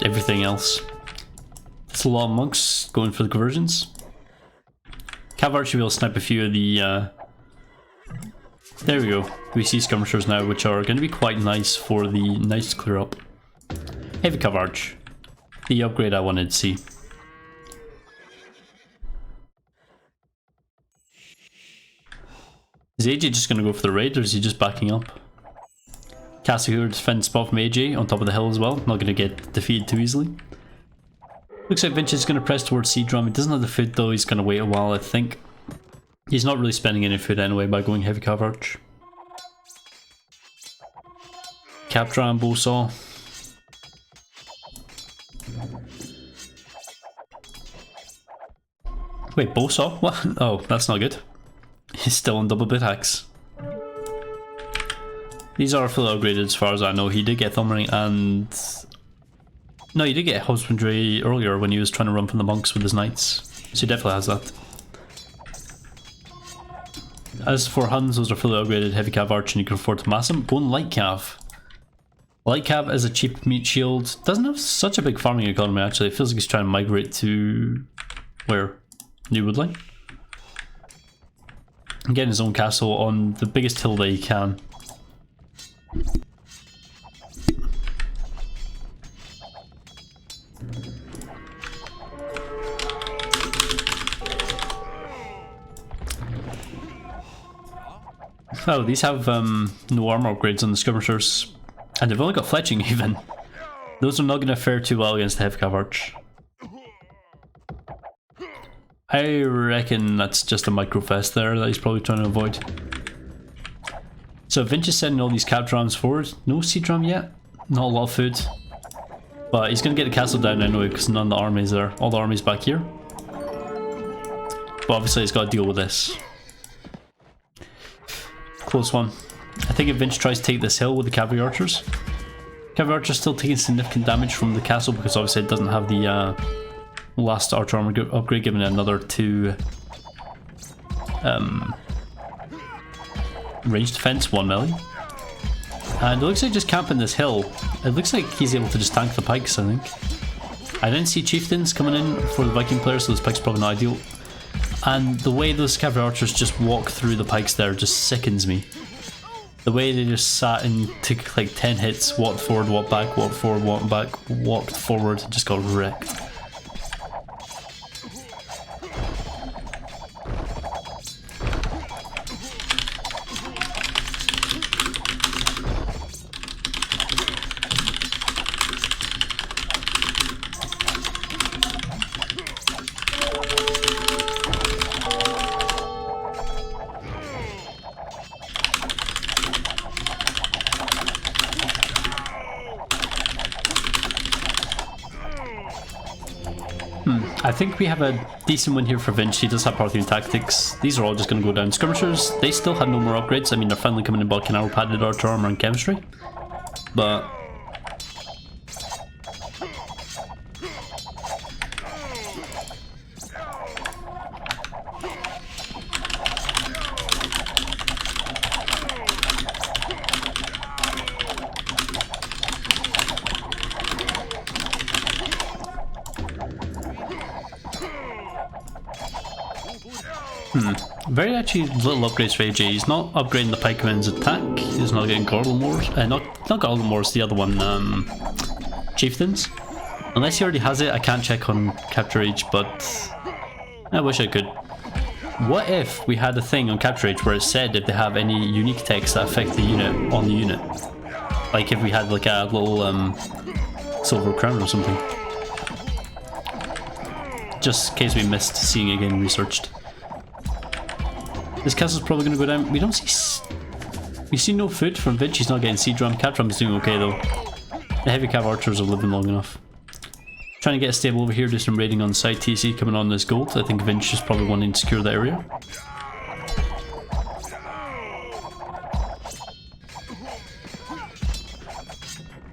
everything else. There's a lot of monks going for the conversions. Cav should be able to snipe a few of the. There we go. We see skirmishers now, which are going to be quite nice for the nice clear up. Heavy cav arch. The upgrade I wanted to see. Is AJ just going to go for the raid, or is he just backing up? Castle defense spot from AJ on top of the hill as well. Not going to get defeated too easily. Looks like Vinch is going to press towards Seed Drum. He doesn't have the food though. He's going to wait a while, I think. He's not really spending any food anyway by going heavy cav arch. Captra and Bowsaw. Wait, Bowsaw? What? Oh, that's not good. He's still on double bit axe. These are fully upgraded as far as I know. He did get Thumb Ring and... No, he did get Husbandry earlier when he was trying to run from the monks with his knights. So he definitely has that. As for Huns, those are fully upgraded heavy cav arch and you can afford to mass them. Going light cav. Light cav is a cheap meat shield. Doesn't have such a big farming economy actually. It feels like he's trying to migrate to... where? New Woodline? And getting his own castle on the biggest hill that he can. Oh, these have no armor upgrades on the skirmishers. And they've only got fletching even. Those are not going to fare too well against the heavy cav arch. I reckon that's just a microfest there that he's probably trying to avoid. So Vinch is sending all these cap drams forward. No seed drum yet. Not a lot of food. But he's going to get the castle down anyway because none of the armies there. All the armies back here. But obviously he's got to deal with this. Close one. I think if Vinch tries to take this hill with the cavalry archers. Cavalry archers still taking significant damage from the castle because obviously it doesn't have the last archer armor upgrade, giving it another 2 range defense, 1 melee. And it looks like just camping this hill. It looks like he's able to just tank the pikes, I think. I didn't see chieftains coming in for the Viking players, so those pikes probably not ideal. And the way those cavalry archers just walk through the pikes there just sickens me. The way they just sat and took like 10 hits, walked forward, walked back, walked forward, walked back, walked forward, and just got wrecked. I think we have a decent win here for Vinch. He does have Parthian tactics. These are all just going to go down. Skirmishers, they still had no more upgrades. I mean, they're finally coming in bulking arrow, padded archer armor, and chemistry. But Very actually little upgrades for AJ. He's not upgrading the pikeman's attack. He's not getting Garlemores. Not Garlemores, the other one, Chieftains. Unless he already has it, I can't check on Capture Age, but I wish I could. What if we had a thing on Capture Age where it said if they have any unique text that affect the unit on the unit? Like if we had like a little silver crown or something. Just in case we missed seeing it getting researched. This castle's probably going to go down. We don't see... We see no food from Vinch. He's not getting Seed Drum. Cat Drum's doing okay though. The heavy cav archers are living long enough. Trying to get a stable over here, do some raiding on side. TC coming on this gold. I think Vinch is probably wanting to secure that area.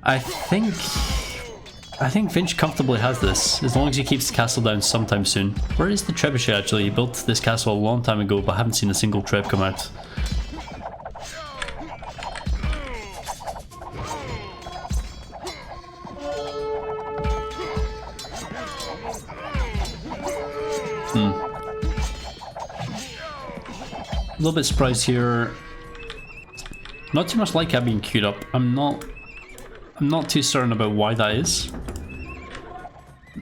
I think Vinch comfortably has this, as long as he keeps the castle down sometime soon. Where is the trebuchet actually? He built this castle a long time ago, but I haven't seen a single treb come out. A little bit surprised here. Not too much like that being queued up. I'm not too certain about why that is.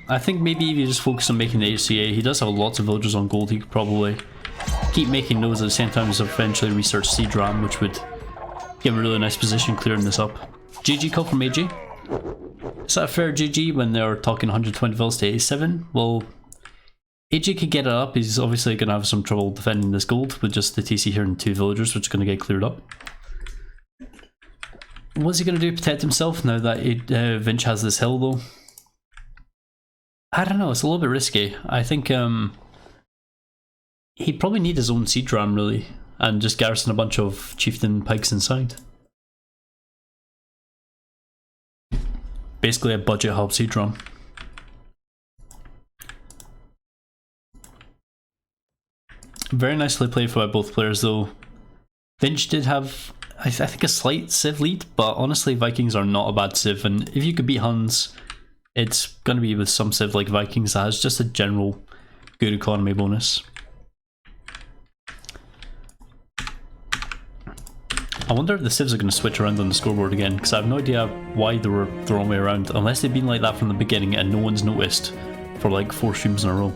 I think maybe if you just focus on making the HCA, he does have lots of villagers on gold. He could probably keep making those at the same time as eventually research Seed Ram, which would give him a really nice position clearing this up. GG call from AJ. Is that a fair GG when they're talking 120 vills to 87? Well, AJ could get it up. He's obviously going to have some trouble defending this gold with just the TC here and 2 villagers, which is going to get cleared up. What's he going to do? Protect himself now that Vinch has this hill though? I don't know, it's a little bit risky. I think he'd probably need his own Seed Ram really, and just garrison a bunch of chieftain pikes inside. Basically a budget hub Seed Ram. Very nicely played by both players though. Vinch did have, I think, a slight civ lead, but honestly Vikings are not a bad civ, and if you could beat Huns, it's going to be with some civ like Vikings that has just a general good economy bonus. I wonder if the civs are going to switch around on the scoreboard again, because I have no idea why they were the wrong way around, unless they've been like that from the beginning and no one's noticed for like 4 streams in a row.